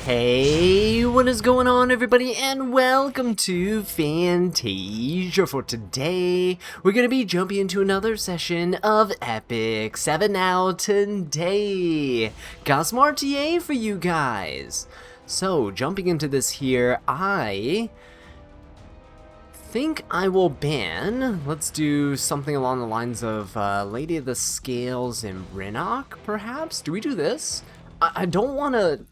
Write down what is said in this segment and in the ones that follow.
Hey, what is going on everybody, and welcome to Fantasia. For today, we're going to be jumping into another session of Epic 7 now today. Got some RTA for you guys. So, jumping into this here, I think I will ban, let's do something along the lines of Lady of the Scales and Rinnock, perhaps? Do we do this? I don't want to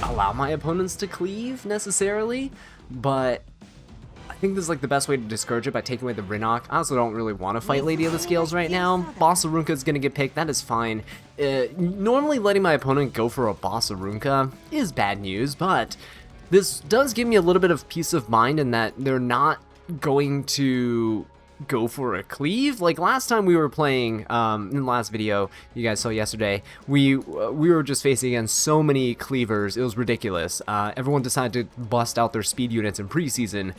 allow my opponents to cleave necessarily, but I think this is like the best way to discourage it by taking away the Rinnock. I also don't really want to fight Lady of the Scales right now. Bossarunka is going to get picked, that is fine. Normally letting my opponent go for a Bossarunka is bad news, but this does give me a little bit of peace of mind in that they're not going to go for a cleave. Like last time we were playing, in the last video you guys saw yesterday, we were just facing against so many cleavers, it was ridiculous. Everyone decided to bust out their speed units in preseason.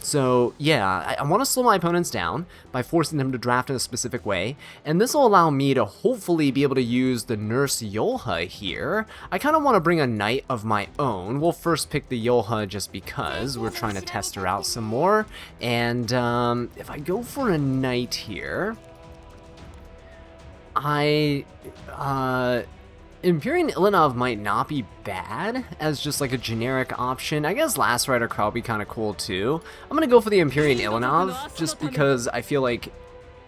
So yeah, I want to slow my opponents down by forcing them to draft in a specific way, and this will allow me to hopefully be able to use the Nurse Yolha here. I kind of want to bring a knight of my own. We'll first pick the Yolha just because we're trying to test her out some more, and if I go for a knight here, Imperial Ilinov might not be bad as just like a generic option. I guess Last Rider Crow would be kind of cool too. I'm gonna go for the Imperial Ilinov just because I feel like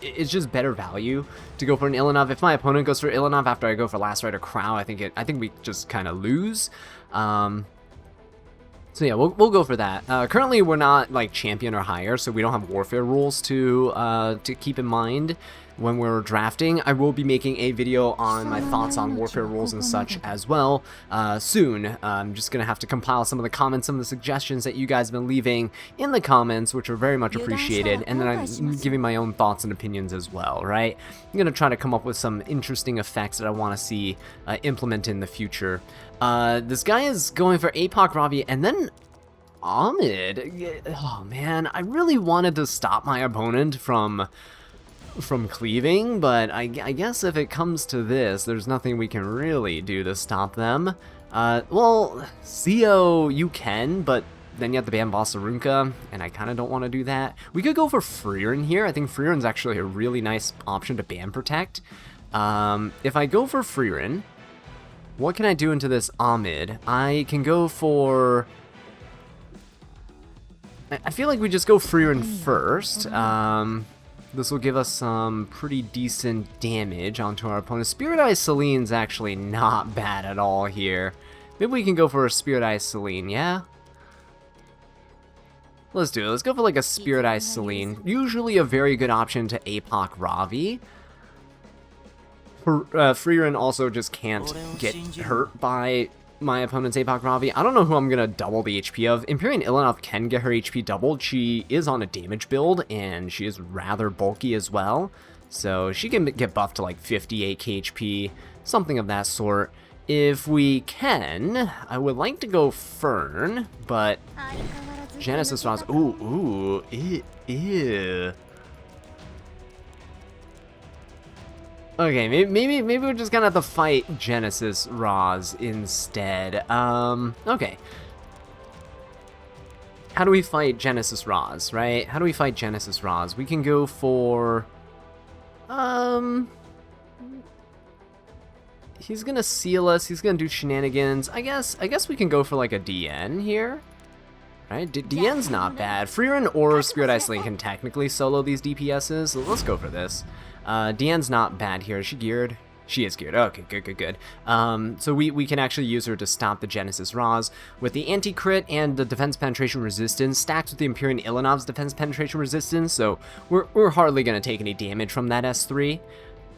it's just better value to go for an Ilinov. If my opponent goes for Ilinov after I go for Last Rider Crow, I think we just kind of lose. So yeah, we'll go for that. Currently, we're not like champion or higher, so we don't have warfare rules to keep in mind when we're drafting. I will be making a video on my thoughts on warfare rules and such as well soon. I'm just gonna have to compile some of the comments, some of the suggestions that you guys have been leaving in the comments, which are very much appreciated, and then I'm giving my own thoughts and opinions as well, right? I'm gonna try to come up with some interesting effects that I want to see implemented in the future. This guy is going for APOC Ravi, and then Ahmed. Oh man, I really wanted to stop my opponent from cleaving, but I guess if it comes to this, there's nothing we can really do to stop them. Well, CO you can, but then you have to ban Bossarunka, and I kind of don't want to do that. We could go for Freerin here. I think Freerin's actually a really nice option to ban protect. If I go for Freerin, what can I do into this Ahmed? I can go for... I feel like we just go Freerin first. This will give us some pretty decent damage onto our opponent. Spirit Eye Celine's actually not bad at all here. Maybe we can go for a Spirit Eye Celine, yeah? Let's do it. Let's go for like a Spirit Eye Celine. Usually a very good option to APOC Ravi. Freerin also just can't get hurt by my opponent's APOC Ravi. I don't know who I'm going to double the HP of. Imperial Ilinov can get her HP doubled. She is on a damage build, and she is rather bulky as well. So she can get buffed to like 58 HP, something of that sort. If we can, I would like to go Fern, but Genesis Ross, ew. Okay, maybe we're just gonna have to fight Genesis Roz instead. Okay. How do we fight Genesis Roz, right? How do we fight Genesis Roz? We can go for... He's gonna seal us, he's gonna do shenanigans. I guess we can go for like a DN here. Right? DN's not bad. Freerin or Spirit Eye Celine can technically solo these DPSs, so let's go for this. DN's not bad here. Is she geared? She is geared. Okay, good. So we can actually use her to stop the Genesis Roz with the anti-crit and the defense penetration resistance stacked with the Imperial Ilinov's defense penetration resistance, so we're hardly going to take any damage from that S3.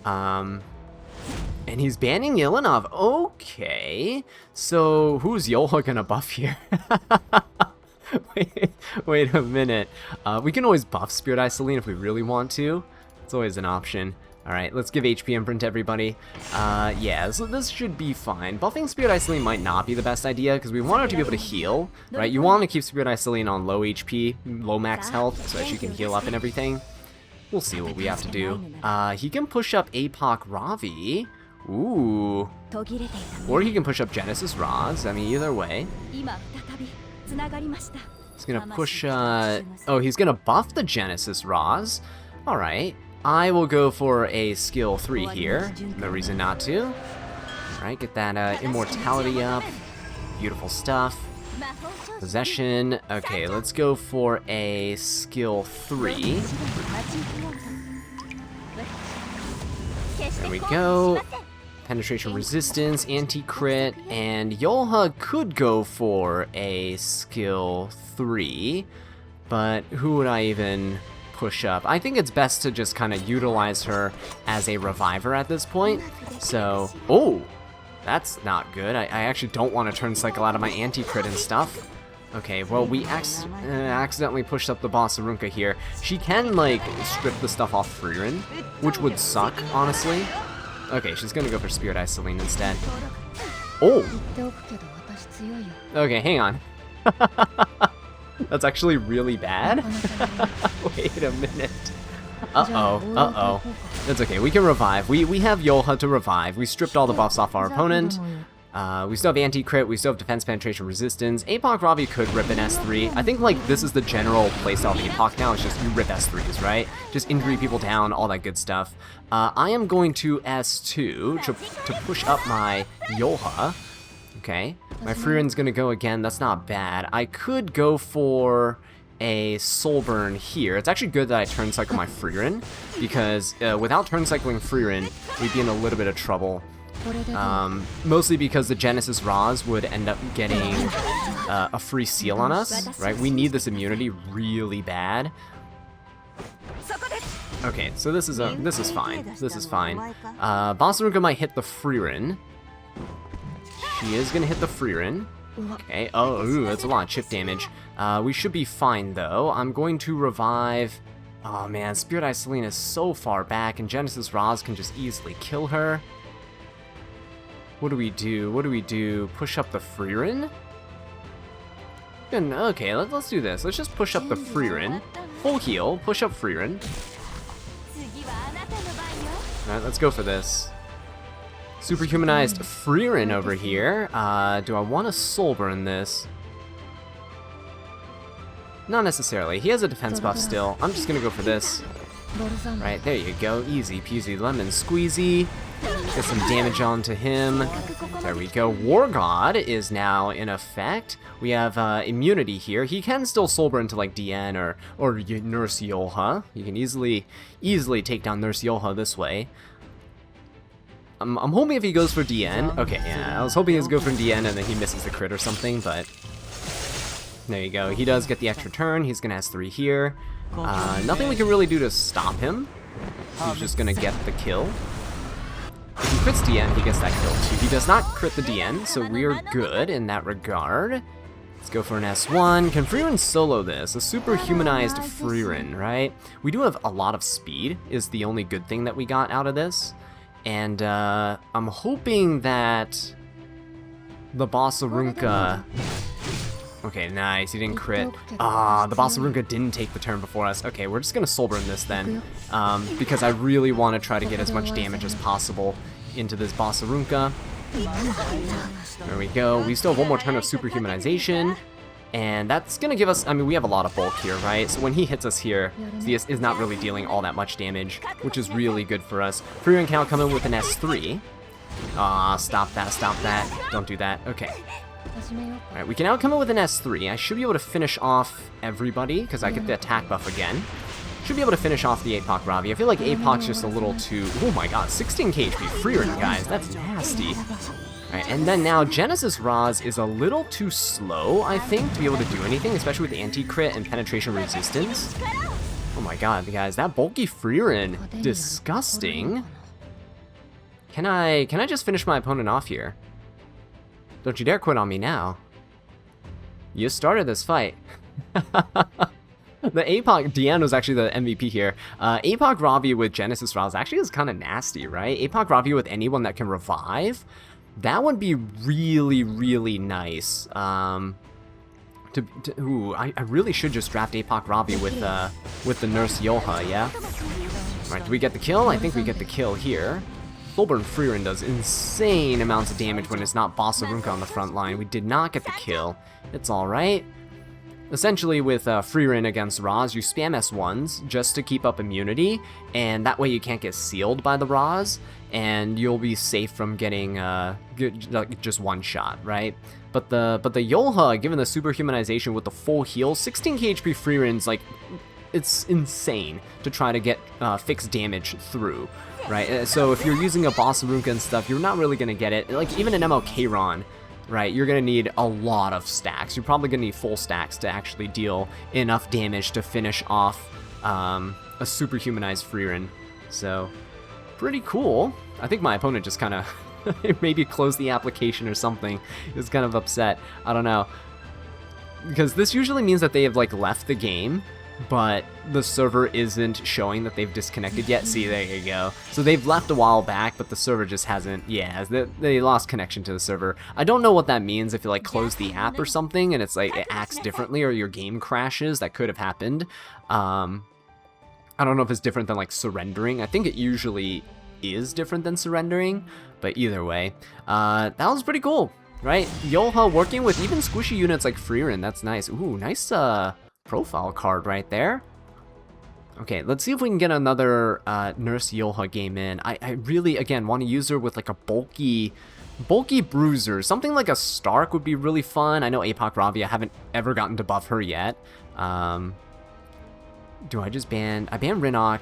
And he's banning Ilinov. Okay. So who's Yolha going to buff here? Wait a minute. We can always buff Spirit Eye Celine if we really want to. It's always an option. Alright, let's give HP Imprint to everybody. Yeah, so this should be fine. Buffing Spirit Eye Celine might not be the best idea, because we want her to be able to heal, right? You want to keep Spirit Eye Celine on low HP, low max health, so that she can heal up and everything. We'll see what we have to do. He can push up APOC Ravi. Ooh. Or he can push up Genesis Rods. I mean, either way. He's gonna push, oh, he's gonna buff the Genesis Rods. Alright. I will go for a skill 3 here. No reason not to. Alright, get that immortality up. Beautiful stuff. Possession. Okay, let's go for a skill 3. There we go. Penetration resistance, anti-crit, and Yolha could go for a skill 3, but who would I even push up? I think it's best to just kind of utilize her as a reviver at this point. So, oh, that's not good. I actually don't want to turn cycle out of my anti-crit and stuff. Okay, well, we accidentally pushed up the boss Arunka here. She can, like, strip the stuff off Frieren, which would suck, honestly. Okay, she's gonna go for Spirit Eye Celine instead. Oh! Okay, hang on. That's actually really bad? Wait a minute. Uh-oh. That's okay, we can revive. We have Yolha to revive. We stripped all the buffs off our opponent. We still have anti-crit, we still have defense penetration resistance. APOC Ravi could rip an S3. I think, like, this is the general playstyle of APOC now. It's just you rip S3s, right? Just injury people down, all that good stuff. I am going to S2 to push up my Yolha. Okay. My Frieren's gonna go again. That's not bad. I could go for a Soul Burn here. It's actually good that I turn cycle my Frieren, because without turn cycling Frieren, we'd be in a little bit of trouble. Mostly because the Genesis Roz would end up getting a free seal on us, right? We need this immunity really bad. Okay, so this is fine. This is fine. Boss Arunka might hit the Frieren. She is gonna hit the Frieren. Okay. Oh, ooh, that's a lot of chip damage. We should be fine though. I'm going to revive. Oh man, Spirit Eye Celine is so far back, and Genesis Roz can just easily kill her. What do we do? Push up the Frieren? Okay, let's do this. Let's just push up the Frieren. Full heal, push up Frieren. Alright, let's go for this. Superhumanized Frieren over here. Do I want to Soul Burn this? Not necessarily. He has a defense buff still. I'm just gonna go for this. Right, there you go. Easy peasy lemon squeezy. Get some damage onto him. There we go. War God is now in effect. We have immunity here. He can still Soul Burn to like DN or Nurse Yolha. You can easily take down Nurse Yolha this way. I'm hoping if he goes for DN. Okay, yeah, I was hoping he would go for DN and then he misses the crit or something, but there you go. He does get the extra turn. He's gonna S3 here. Nothing we can really do to stop him. He's just gonna get the kill. If he crits DN, he gets that kill too. He does not crit the DN, so we're good in that regard. Let's go for an S1. Can Frieren solo this? A superhumanized Frieren, right? We do have a lot of speed, is the only good thing that we got out of this. And I'm hoping that the boss Arunka... Okay, nice, he didn't crit. The boss Arunka didn't take the turn before us. Okay, we're just gonna Soul Burn this then, because I really want to try to get as much damage as possible into this boss Arunka. There we go. We still have one more turn of superhumanization, and that's gonna give us, I mean, we have a lot of bulk here, right? So when he hits us here, he is not really dealing all that much damage, which is really good for us. Frieren can now come in with an S3. Stop that. Don't do that. Okay. Alright, we can now come in with an S3. I should be able to finish off everybody, because I get the attack buff again. Should be able to finish off the APOC Ravi. I feel like APOC's just a little too... Oh my god, 16k HP Frieren, guys. That's nasty. Alright, and then now Genesis Roz is a little too slow, I think, to be able to do anything, especially with anti-crit and penetration resistance. Oh my god, guys, that bulky Frieren. Disgusting. Can I just finish my opponent off here? Don't you dare quit on me now. You started this fight. The APOC, Deanne was actually the MVP here. APOC Ravi with Genesis Roz actually is kind of nasty, right? APOC Ravi with anyone that can revive, that would be really, really nice. Ooh, I really should just draft APOC Ravi with the Nurse Yolha, yeah? Alright, do we get the kill? I think we get the kill here. Full-burn Freerin does insane amounts of damage when it's not Bossarunka on the front line. We did not get the kill. It's alright. Essentially, with Freerin against Roz, you spam S1s just to keep up immunity, and that way you can't get sealed by the Roz, and you'll be safe from getting just one shot, right? But the Yolha, given the superhumanization with the full heal, 16k HP Freerin's like, it's insane to try to get fixed damage through, right? So if you're using a Bossarunka and stuff, you're not really gonna get it. Like even an MLK Ron, right, you're going to need a lot of stacks. You're probably going to need full stacks to actually deal enough damage to finish off a superhumanized Freerin. So, pretty cool. I think my opponent just kind of maybe closed the application or something. He was kind of upset. I don't know. Because this usually means that they have, like, left the game, but the server isn't showing that they've disconnected yet. See, there you go. So they've left a while back, but the server just hasn't, yeah, they lost connection to the server. I don't know what that means, if you like close the app or something and it's like it acts differently or your game crashes. That could have happened. I don't know if it's different than like surrendering. I think it usually is different than surrendering, but either way, that was pretty cool, right? Yolha working with even squishy units like Freerin, that's nice. Ooh, nice profile card right there. Okay, let's see if we can get another Nurse Yolha game in. I really, again, want to use her with like a bulky bruiser. Something like a Stark would be really fun. I know Apoc Ravi, I haven't ever gotten to buff her yet. Do I just ban? I ban Rinok.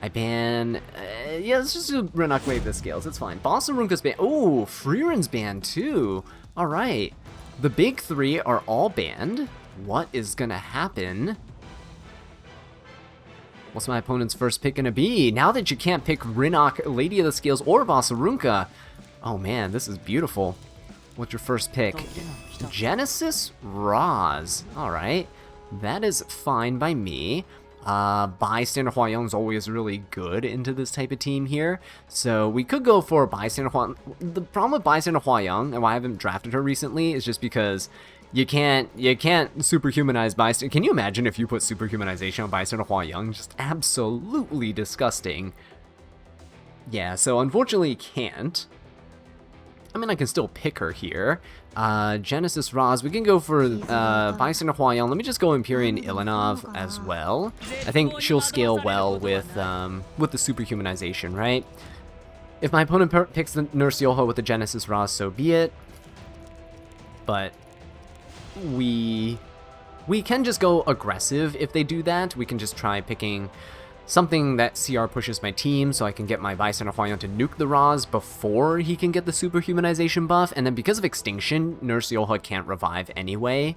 I ban... yeah, let's just do Rinok Wave the Scales. It's fine. Bossarunka's banned. Oh, Freerin's banned too. Alright. The big three are all banned. What is gonna happen? What's my opponent's first pick gonna be? Now that you can't pick Rinok, Lady of the Scales, or Bossarunka. Oh man, this is beautiful. What's your first pick? Genesis Roz. Alright. That is fine by me. Bystander Huayong's always really good into this type of team here, so we could go for Bystander Huayong. The problem with Bystander Huayong, and why I haven't drafted her recently, is just because you can't superhumanize Bystander. Can you imagine if you put superhumanization on Bystander Huayong? Just absolutely disgusting. Yeah, so unfortunately you can't. I mean, I can still pick her here. Genesis Roz, we can go for Bystander Huayong. Let me just go Empyrean Ilinov as well. I think she'll scale well with the superhumanization, right? If my opponent picks the Nurse Yolha with the Genesis Roz, so be it. But we can just go aggressive if they do that. We can just try picking something that CR pushes my team so I can get my Bystander Huayong to nuke the Roz before he can get the superhumanization buff, and then because of Extinction, Nurse Yolha can't revive anyway.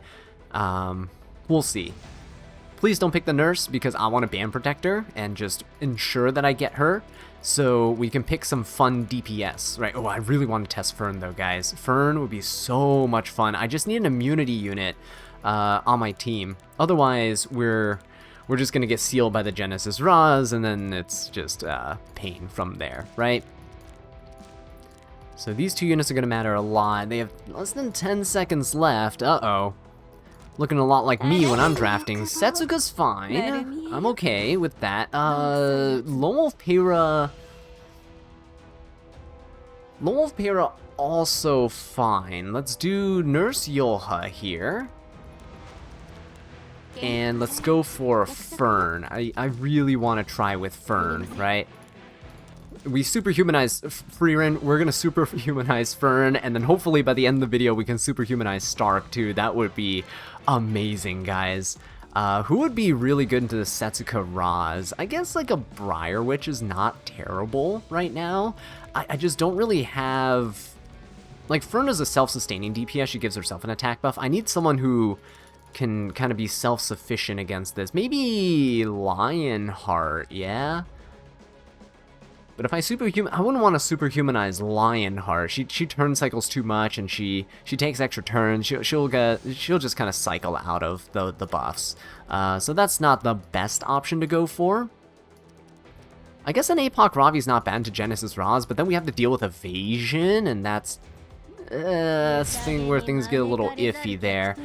We'll see. Please don't pick the Nurse because I want to ban Protector and just ensure that I get her so we can pick some fun DPS, right? Oh, I really want to test Fern though, guys. Fern would be so much fun. I just need an immunity unit on my team. Otherwise, we're just going to get sealed by the Genesis Roz, and then it's just pain from there, right? So these two units are going to matter a lot. They have less than 10 seconds left. Uh-oh. Looking a lot like me when I'm drafting. Setsuka's fine. I'm okay with that. Lone Wolf Para also fine. Let's do Nurse Yolha here. And let's go for Fern. I really want to try with Fern, right? We superhumanize Freerin, we're going to superhumanize Fern, and then hopefully by the end of the video we can superhumanize Stark too. That would be amazing, guys. Who would be really good into the Setsuka Roz? I guess like a Briar Witch is not terrible right now. I just don't really have... Like, Fern is a self-sustaining DPS, she gives herself an attack buff. I need someone who can kind of be self-sufficient against this. Maybe Lionheart, yeah? But if I wouldn't want to superhumanize Lionheart. She turn cycles too much, and she takes extra turns. She'll just kind of cycle out of the buffs. So that's not the best option to go for. I guess an Apoc Ravi's not bad to Genesis Roz, but then we have to deal with evasion, and that's where things get a little iffy there.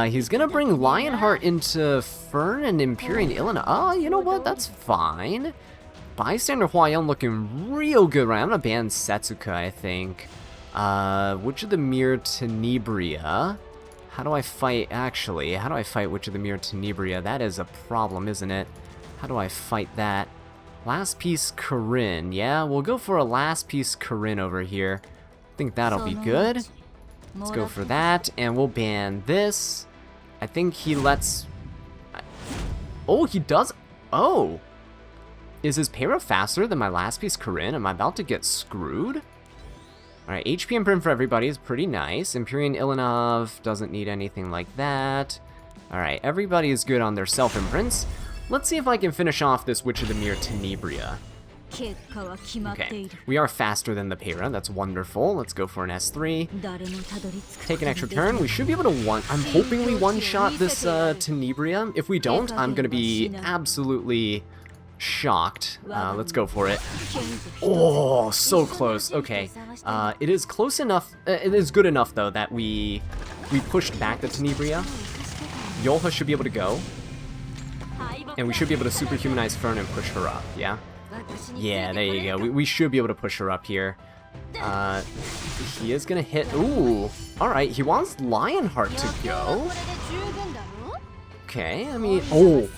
He's gonna bring Lionheart into Fern and Empyrean Illinois. Oh, you know what? That's fine. Bystander Huayan looking real good right. I'm gonna ban Setsuka, I think. Witch of the Mirror Tenebria. How do I fight, actually? How do I fight Witch of the Mirror Tenebria? That is a problem, isn't it? How do I fight that? Last piece Corinne. Yeah, we'll go for a last piece Corinne over here. I think that'll be good. Let's go for that, and we'll ban this. I think he lets... Oh, he does... Oh! Is his para faster than my last piece Corinne? Am I about to get screwed? Alright, HP imprint for everybody is pretty nice. Empyrean Ilinov doesn't need anything like that. Alright, everybody is good on their self-imprints. Let's see if I can finish off this Witch of the Mirror Tenebria. Okay, we are faster than the para, that's wonderful. Let's go for an S3. Take an extra turn, we should be able to I'm hoping we one-shot this Tenebria. If we don't, I'm gonna be absolutely shocked. Let's go for it. Oh, so close. Okay, it is close enough, it is good enough though that we pushed back the Tenebria. Yolha should be able to go. And we should be able to superhumanize Fern and push her up, yeah? Yeah, there you go. We should be able to push her up here. He is gonna hit... Ooh! Alright, he wants Lionheart to go. Okay, I mean... Oh!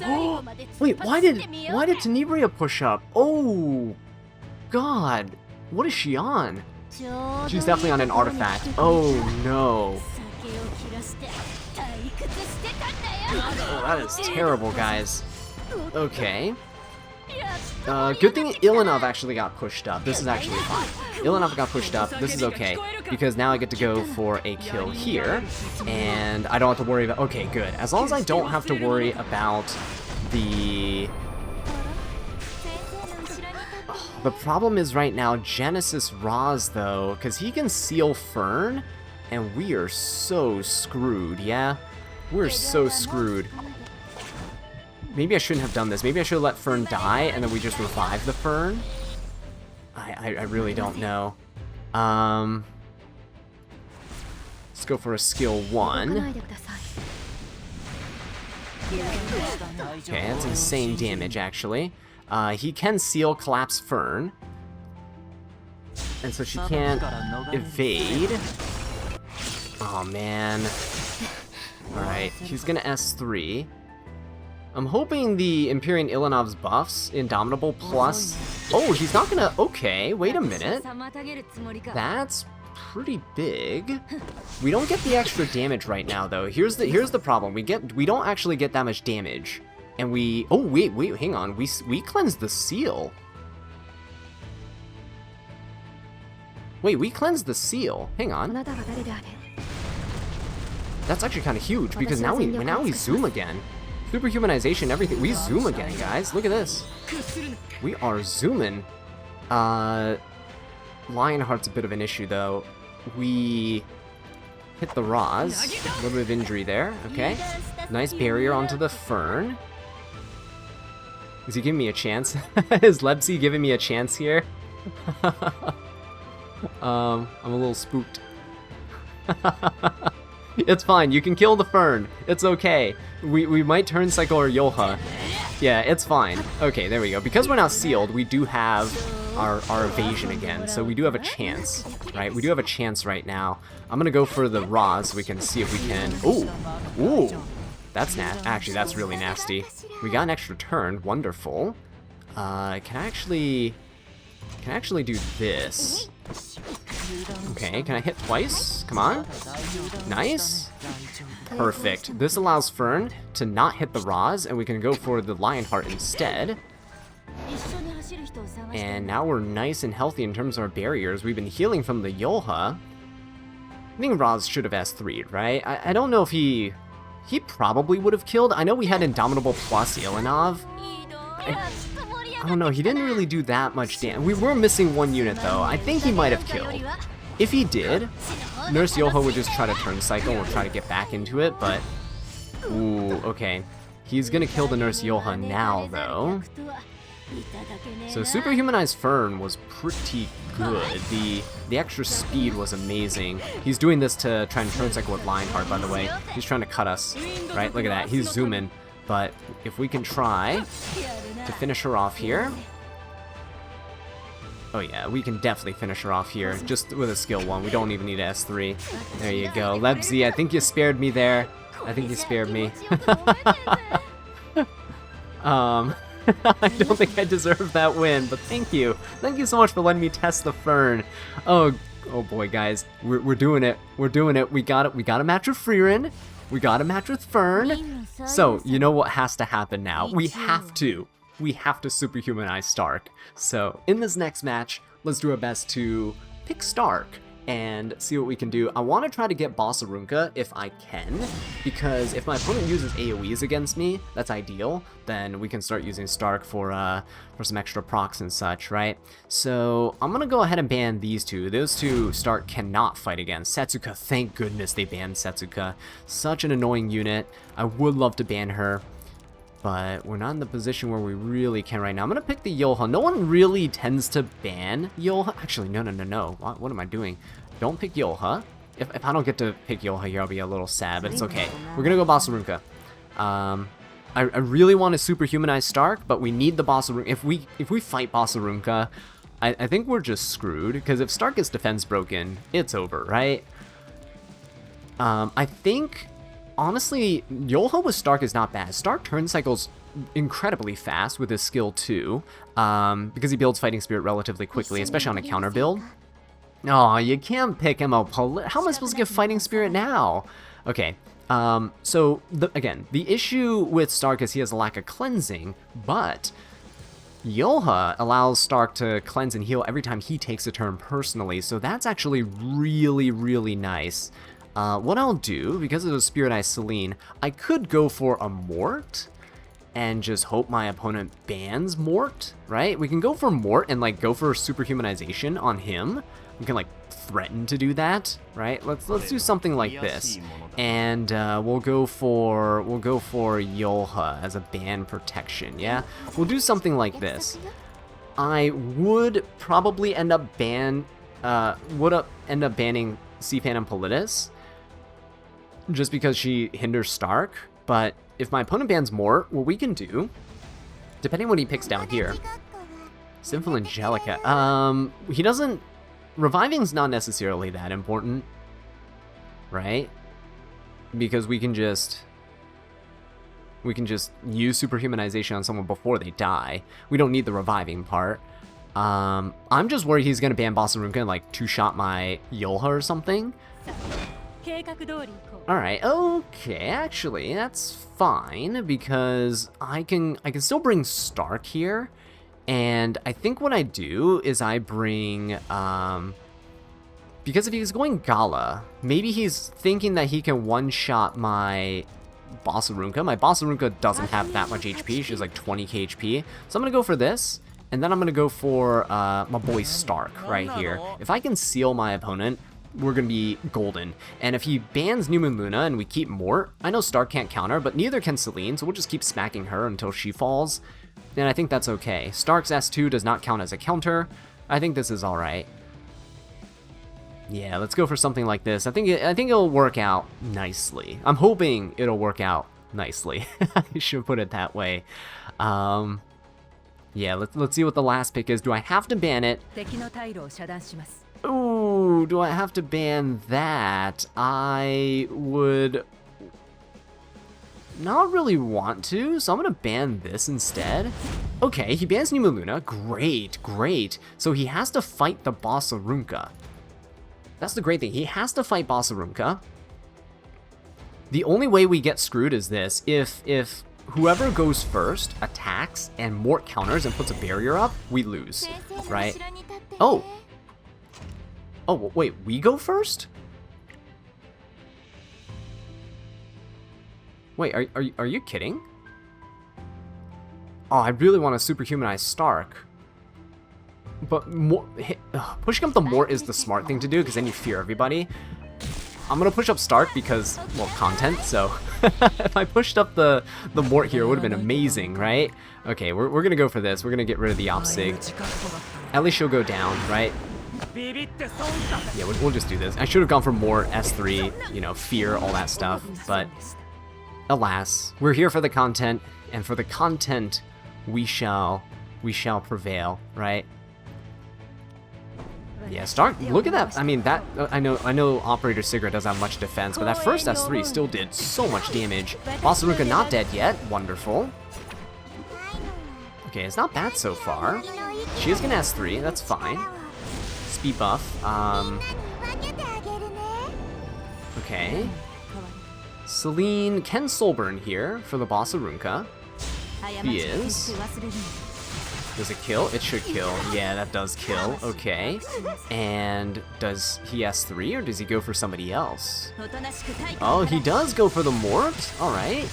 Wait, why did Tenebria push up? Oh! God! What is she on? She's definitely on an artifact. Oh, no. Oh, that is terrible, guys. Okay. Good thing Ilinov actually got pushed up. This is actually fine. Ilinov got pushed up. This is okay, because now I get to go for a kill here, and I don't have to worry about... Okay, good. As long as I don't have to worry about the... The problem is right now, Genesis Roz, though, because he can seal Fern, and we are so screwed, yeah? We're so screwed. Maybe I shouldn't have done this. Maybe I should have let Fern die, and then we just revive the Fern? I really don't know. Let's go for a skill 1. Okay, that's insane damage, actually. He can seal Collapse Fern. And so she can't evade. Oh, man. Alright, he's gonna S3. I'm hoping the Empyrean Ilinov's buffs, Indomitable plus... Oh, he's not gonna... Okay, wait a minute. That's pretty big. We don't get the extra damage right now, though. Here's the problem. We don't actually get that much damage. And we... Oh, wait, hang on. We cleansed the seal. Wait, we cleansed the seal. Hang on. That's actually kind of huge, because now we zoom again. Superhumanization, everything. We zoom again, guys. Look at this. We are zooming. Lionheart's a bit of an issue, though. We hit the Roz. A little bit of injury there. Okay. Nice barrier onto the Fern. Is he giving me a chance? Is Lebsy giving me a chance here? I'm a little spooked. It's fine, you can kill the Fern. It's okay. We might turn Cycle or Yolha. Yeah, it's fine. Okay, there we go. Because we're now sealed, we do have our evasion again, so we do have a chance, right? We do have a chance right now. I'm gonna go for the Roz so we can see if we can... Ooh! Ooh! That's actually, that's really nasty. We got an extra turn. Wonderful. Can I actually do this? Okay, can I hit twice? Come on. Nice. Perfect. This allows Fern to not hit the Roz, and we can go for the Lionheart instead. And now we're nice and healthy in terms of our barriers. We've been healing from the Yolha. I think Roz should have S3'd, right? I don't know if he probably would have killed. I know we had Indomitable plus Ilinov. I don't know, he didn't really do that much damage. We were missing one unit, though. I think he might have killed. If he did, Nurse Yolha would just try to turn cycle or try to get back into it, but... Ooh, okay. He's gonna kill the Nurse Yolha now, though. So Superhumanized Fern was pretty good. The extra speed was amazing. He's doing this to try and turn cycle with Lionheart, by the way. He's trying to cut us, right? Look at that, he's zooming. But if we can try to finish her off here, Oh yeah, we can definitely finish her off here, just with a skill 1. We don't even need a S3. There you go. Lebzy, I think you spared me there. I think you spared me. I don't think I deserve that win, but thank you. Thank you so much for letting me test the Fern. Oh boy, guys. We're doing it. We're doing it. We got it. We got a match with Frieren. We got a match with Fern. So, you know what has to happen now? We have to superhumanize Stark. So, in this next match, let's do our best to pick Stark and see what we can do. I want to try to get Bossarunka if I can, because if my opponent uses AoEs against me, that's ideal. Then we can start using Stark for some extra procs and such, right? So I'm gonna go ahead and ban these two. Those two Stark cannot fight against. Setsuka, thank goodness they banned Setsuka. Such an annoying unit. I would love to ban her, but we're not in the position where we really can right now. I'm gonna pick the Yoha. No one really tends to ban Yoha. Actually, no. What am I doing? Don't pick Yoha. If I don't get to pick Yoha here, I'll be a little sad, but it's okay. We're gonna go Bossarunka. I really want to superhumanize Stark, but we need the Bossarunka. If we fight Bossarunka, I think we're just screwed, because if Stark gets defense broken, it's over, right? I think, honestly, Yoha with Stark is not bad. Stark turn cycles incredibly fast with his skill 2, because he builds Fighting Spirit relatively quickly, especially on a counter build. Oh, you can't pick him up. How am I supposed to get Fighting Spirit now? Okay, so, again, the issue with Stark is he has a lack of cleansing, but Yoha allows Stark to cleanse and heal every time he takes a turn personally, so that's actually really, really nice. What I'll do, because of the Spirit Eye Celine, I could go for a Mort and just hope my opponent bans Mort, right? We can go for Mort and like go for superhumanization on him. We can like threaten to do that, right? Let's do something like this, and we'll go for Yoha as a ban protection. Yeah, we'll do something like this. I would probably end up banning Sea Phantom Politis, just because she hinders Stark. But if my opponent bans Mort, what we can do, depending on what he picks down here, Sinful Angelica. He doesn't. Reviving's not necessarily that important, right? Because we can just use superhumanization on someone before they die. We don't need the reviving part. I'm just worried he's gonna ban Bossarunka and like two-shot my Yoha or something. Alright, okay, actually, that's fine, because I can still bring Stark here. And I think what I do is I bring, because if he's going Gala, maybe he's thinking that he can one-shot my Bossarunka. My Bossarunka doesn't have that much HP, she has like 20k HP. So I'm gonna go for this, and then I'm gonna go for my boy Stark right here. If I can seal my opponent, we're gonna be golden. And if he bans New Moon Luna and we keep Mort, I know Stark can't counter, but neither can Celine, so we'll just keep smacking her until she falls. And I think that's okay. Stark's S2 does not count as a counter. I think this is alright. Yeah, let's go for something like this. I think it'll work out nicely. I'm hoping it'll work out nicely. I should put it that way. Yeah, let's see what the last pick is. Do I have to ban it? Ooh, do I have to ban that? I would not really want to, so I'm gonna ban this instead. Okay, he bans New Moon Luna. Great, great. So he has to fight the Bossarunka. That's the great thing. He has to fight Bossarunka. The only way we get screwed is this. If whoever goes first attacks and Mort counters and puts a barrier up, we lose, right? Oh, wait, we go first? Wait, are you kidding? Oh, I really want to superhumanize Stark. But pushing up the Mort is the smart thing to do, because then you fear everybody. I'm gonna push up Stark because, well, content, so if I pushed up the Mort here, it would have been amazing, right? Okay, we're gonna go for this. We're gonna get rid of the Op Sig. At least she'll go down, right? Yeah, we'll just do this. I should have gone for Mort, S3, you know, fear, all that stuff, but alas, we're here for the content, and for the content, we shall prevail, right? Yeah, Stark, look at that. I mean, that, I know Operator Sigrid doesn't have much defense, but that first S3 still did so much damage. Basaruka not dead yet. Wonderful. Okay, it's not bad so far. She is gonna S3, that's fine. Speed buff. Okay. Celine Ken Solburn here for the Basaruka. He is. Does it kill? It should kill. Yeah, that does kill. Okay. And does he S3 or does he go for somebody else? Oh, he does go for the Mort? Alright.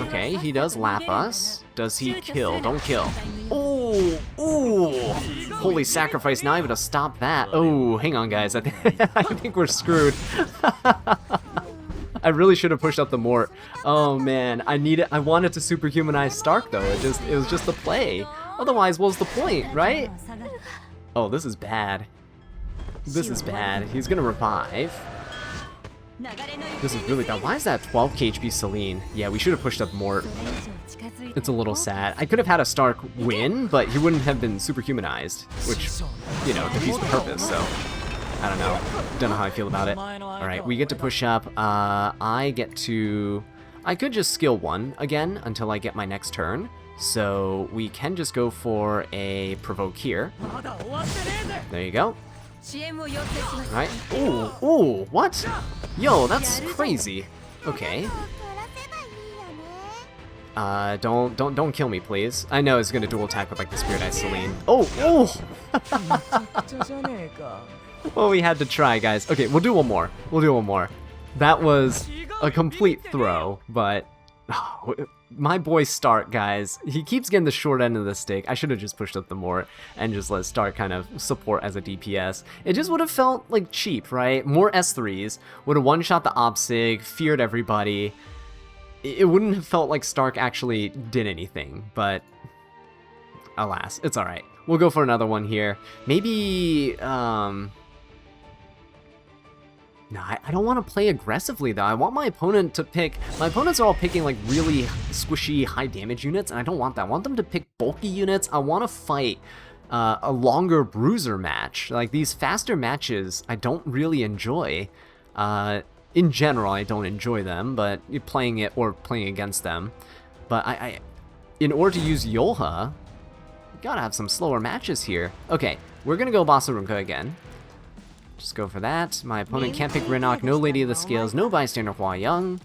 Okay, he does lap us. Does he kill? Don't kill. Oh! Oh! Holy sacrifice, not even to stop that. Oh, hang on guys. I think we're screwed. I really should have pushed up the Mort. Oh man, I wanted to superhumanize Stark though. It was just the play. Otherwise, what was the point, right? Oh, this is bad. This is bad. He's gonna revive. This is really bad. Why is that 12 KHP Celine? Yeah, we should have pushed up Mort. It's a little sad. I could have had a Stark win, but he wouldn't have been superhumanized, which, you know, defeats the purpose, so I don't know. Don't know how I feel about it. Alright, we get to push up. I could just skill 1 again until I get my next turn. So we can just go for a provoke here. There you go. Alright. Ooh, ooh, what? Yo, that's crazy. Okay. Don't kill me, please. I know it's gonna dual attack with like the Spirit Eye Celine. Oh, oh! Well, we had to try, guys. Okay, we'll do one more. We'll do one more. That was a complete throw, but oh, my boy Stark, guys, he keeps getting the short end of the stick. I should have just pushed up the Mort and just let Stark kind of support as a DPS. It just would have felt like cheap, right? More S3s, would have one-shot the Opsig, feared everybody. It wouldn't have felt like Stark actually did anything, but alas, it's alright. We'll go for another one here. Maybe, no, I don't want to play aggressively, though. I want my opponent to pick... My opponents are all picking, like, really squishy, high-damage units, and I don't want that. I want them to pick bulky units. I want to fight a longer bruiser match. Like, these faster matches, I don't really enjoy. In general, I don't enjoy them, but playing it or playing against them. But in order to use Yolha, you gotta have some slower matches here. Okay, we're gonna go Basaruka again. Just go for that. My opponent can't pick Rinok, no Lady of the Scales, no Bystander Hua Young.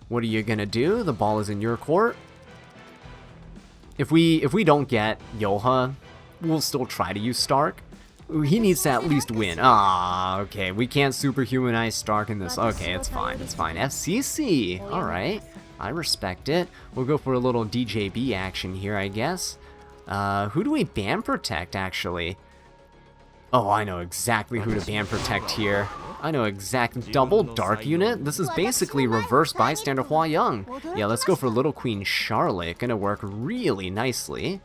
What are you gonna do? The ball is in your court. If we don't get Yolha, we'll still try to use Stark. He needs to at least win. Ah, okay. We can't superhumanize Stark in this. Okay, it's fine. It's fine. FCC. Alright. I respect it. We'll go for a little DJB action here, I guess. Who do we ban protect, actually? Oh, I know exactly who to ban protect here. I know exactly. Double Dark Unit? This is basically reverse Bystander Hua Young. Yeah, let's go for Little Queen Charlotte. Gonna work really nicely.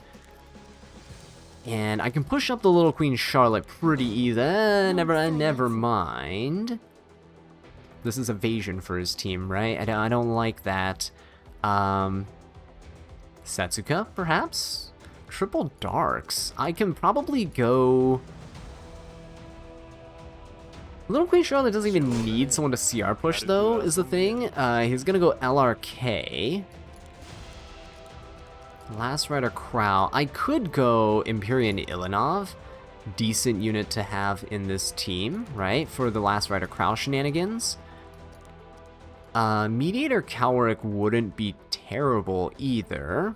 And I can push up the Little Queen Charlotte pretty easy. Never mind. This is evasion for his team, right? I don't like that. Setsuka, perhaps? Triple Darks. I can probably go... Little Queen Charlotte doesn't even need someone to CR push, though, is the thing. He's gonna go LRK. Last Rider Crow. I could go Empyrean Ilinov. Decent unit to have in this team, right? For the Last Rider Crow shenanigans. Mediator Cowrick wouldn't be terrible either.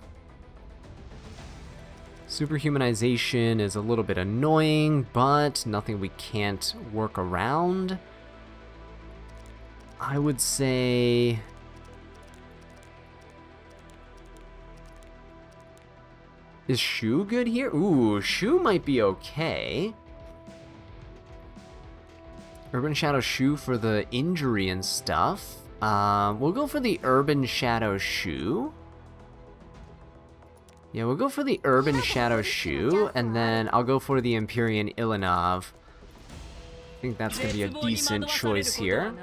Superhumanization is a little bit annoying, but nothing we can't work around. I would say... Is Shu good here? Ooh, Shu might be okay. Urban Shadow Shu for the injury and stuff. We'll go for the Urban Shadow Shu. Yeah, we'll go for the Urban Shadow Shu, and then I'll go for the Empyrean Ilinov. I think that's going to be a decent choice here.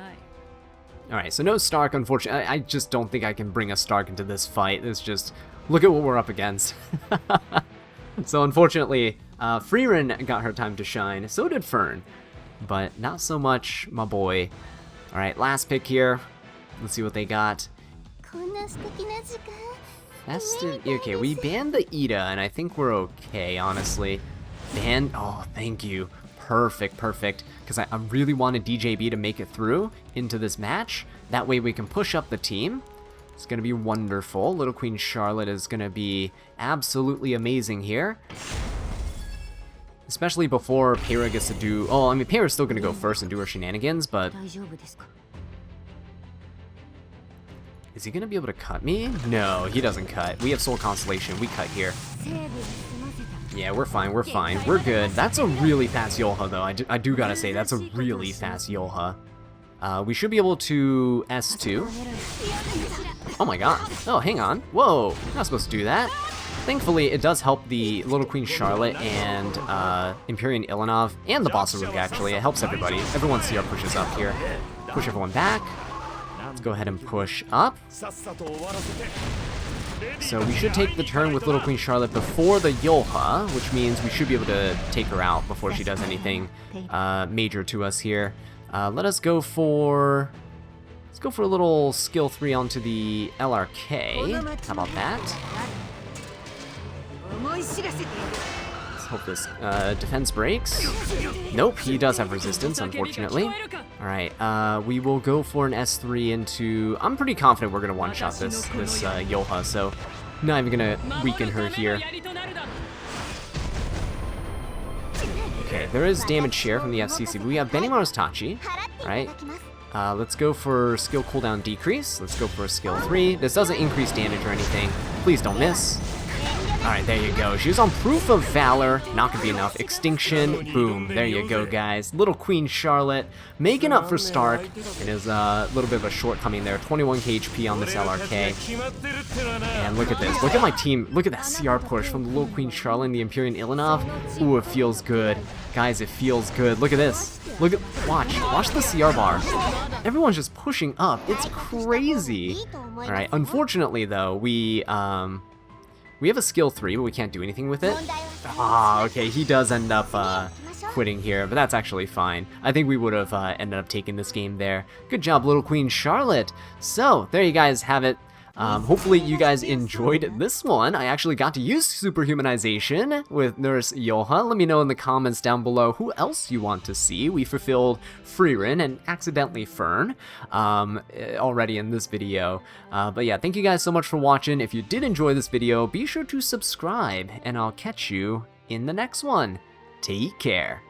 Alright, so no Stark, unfortunately. I just don't think I can bring a Stark into this fight. It's just... Look at what we're up against. So unfortunately, Freerin got her time to shine, so did Fern. But not so much my boy. Alright, last pick here. Let's see what they got. Okay, we banned the Ida, and I think we're okay, honestly. Oh, thank you. Perfect, perfect. Because I really wanted DJB to make it through into this match. That way we can push up the team. It's going to be wonderful. Little Queen Charlotte is going to be absolutely amazing here. Especially before Peyra gets to do... Oh, I mean, Peyra's still going to go first and do her shenanigans, but... Is he going to be able to cut me? No, he doesn't cut. We have Soul Constellation. We cut here. Yeah, we're fine. We're fine. We're good. That's a really fast Yolha, though. I do gotta say, that's a really fast Yolha. We should be able to S2. Oh my god. Oh, hang on. Whoa. Not supposed to do that. Thankfully, it does help the Little Queen Charlotte and Empyrean Ilanov and the Boss of Rook, actually. It helps everybody. Everyone's CR pushes up here. Push everyone back. Let's go ahead and push up. So we should take the turn with Little Queen Charlotte before the Yolha, which means we should be able to take her out before she does anything major to us here. Let's go for a little skill 3 onto the LRK. How about that? Let's hope this defense breaks. Nope, he does have resistance, unfortunately. Alright, we will go for an S3 into... I'm pretty confident we're going to one-shot this Yolha, so not even going to weaken her here. Okay, there is damage share from the FCC, but we have Benimaru's Tachi, right? Let's go for skill cooldown decrease. Let's go for a skill 3. This doesn't increase damage or anything. Please don't miss. Alright, there you go. She was on Proof of Valor. Not gonna be enough. Extinction. Boom. There you go, guys. Little Queen Charlotte making up for Stark. It is a little bit of a shortcoming there. 21k HP on this LRK. And look at this. Look at my team. Look at that CR push from the Little Queen Charlotte and the Empyrean Ilanov. Ooh, it feels good. Guys, it feels good. Look at this. Watch the CR bar. Everyone's just pushing up. It's crazy. Alright, unfortunately, though, we have a skill 3, but we can't do anything with it. Ah, okay, he does end up quitting here, but that's actually fine. I think we would have ended up taking this game there. Good job, Little Queen Charlotte. So, there you guys have it. Hopefully you guys enjoyed this one. I actually got to use superhumanization with Nurse Yolha. Let me know in the comments down below who else you want to see. We fulfilled Freerin and accidentally Fern already in this video. But yeah, thank you guys so much for watching. If you did enjoy this video, be sure to subscribe, and I'll catch you in the next one. Take care.